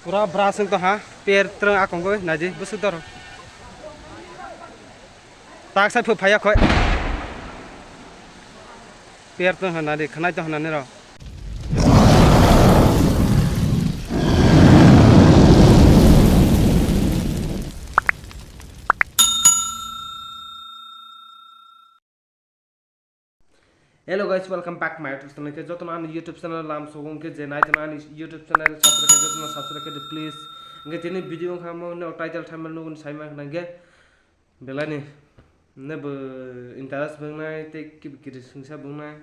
Pura berasing to ha, per terang akong gue, naji busuk dor. Tak saya pupaya koi. Per terang nadi, kenai to nani ro. Hello guys, welcome back my channel ke joto na YouTube channel lam sogong ke je nai na YouTube channel subscribe ke joto na subscribe ke please nge tini video khamo no title thamal no sai ma nge belani ne be interest bengnai te ki singsa bengnai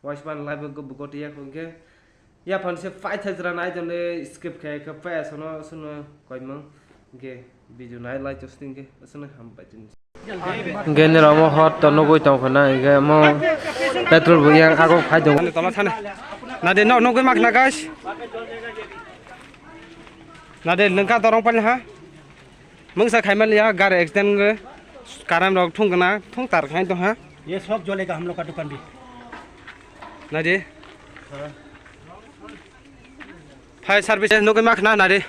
watch ban live go bukoti ya khongke ya phan se fight thajra nai jone skip ke pa sono sono koimang ge video nai like justing ke sono ham patin Gini ramo hot to nugui tong khana ge mo petrol bu yang aku khai dong tala thane nade no nugui mak na guys nade lengka torong pan ha mungsa khai mal ya gari accedent ge karam rok thung gana thung tar khai to ha ये सब जलेगा हम लोग का दुकान भी nade fire service nugui mak na nade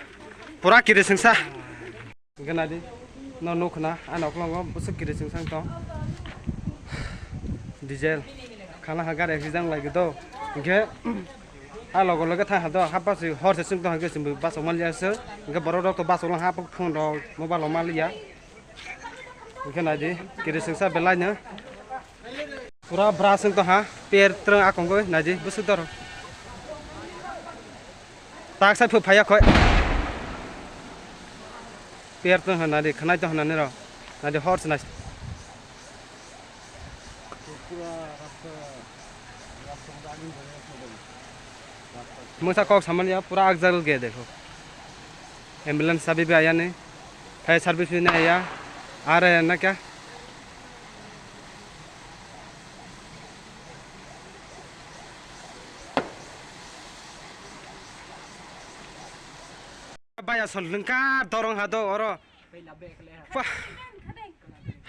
pura kiri singsa ge nade no no khana anok long busuk kiri sing sang to diesel khana ha gar exam lagi to ge a logo logo tha ha do ha pas hor se sing to ha ge sim bas mal ya se ge boro dok to bas long ha phone ro mobile lo mal ya ge na di kiri sing sa belai na pura bra sing to ha per terang akong go na di busuk dor tak sa phu phaya khoi per terang ha na di khana to ha na ro na di hor se na मुझे कॉक समझ या पूरा आग जल गया देखो एम्बुलेंस अभी भी आया नहीं फायर सर्विस भी नहीं आया आ रहे हैं ना क्या बाया सल लंका दरंग हादो और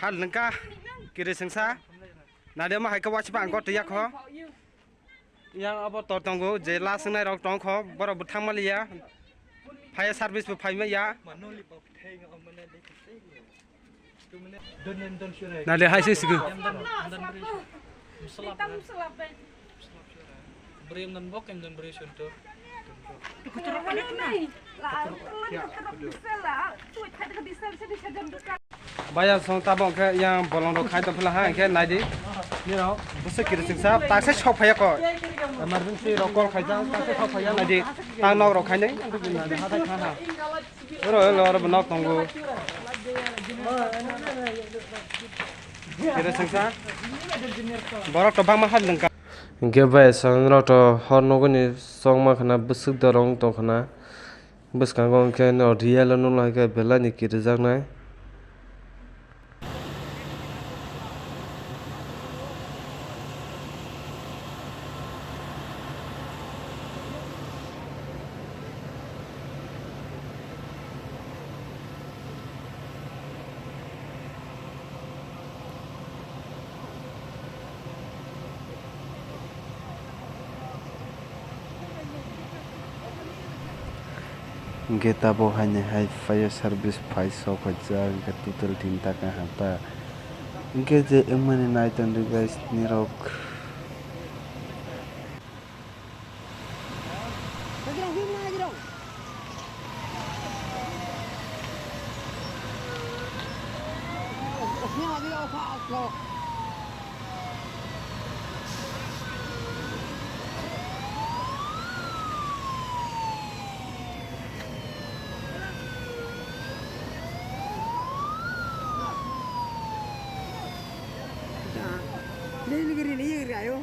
हाल लंका किरे संसा नादे मा हाइका वाच बा अंगो तया खो yang abo tortonggo je lasung nai rok tong kho boro buthang malia fire service bu phai ma ya na le hai sis gu Beri dan bok dan beri contoh. Bayar song tabong ke yang bolong do khai to phla ha ke nai di ni ro busuk kiri sing sa tak se chok phaya ko emergency ro call khai jang tak se chok phaya nai di ta nok ro khai nei tu bin na ha thai kha ha ro ro nok tong go kiri sing sa borok to bang ma hal lengka ge bai sang ro to hor no go ni song ma khana busuk dorong to khana buskang gong ke no real no la ke bela ni kiri jang nai Geta bo hanya hai fire service phai so khaja ke total tinta ka hapa ge je emani nai tan guys nirok Ini ayo.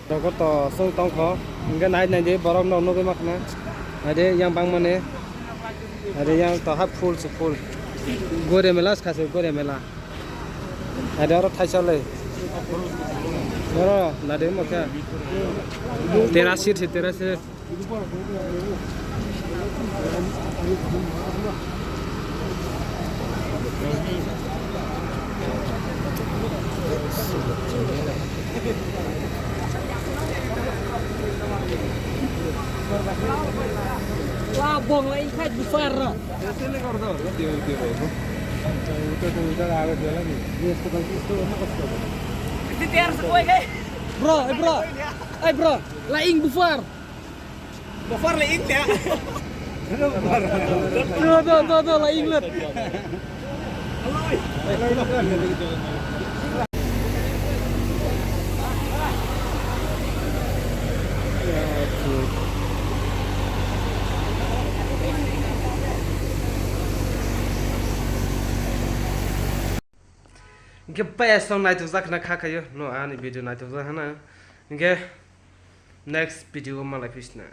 Đâu có tò sông tông khó cái này đi bảo nó cái mặt này đây yang bang mana ada yang tahap full gore melas kasih gore mela ada orang thai chale Boro, nade mo kya? Tera seat hai, tera seat. Labong lah ikat besar. Sini kor do, tiyo ko. Utar आगे चला नहीं ये इसको गलती इसको ना कुछ करो Itu tiar sekoi ke? Bro, bro, laing besar. Besar laing ya. Tuh, laing let. Ge best song night uzak na khakayo no ani video night uzak hana ge next video malai krishna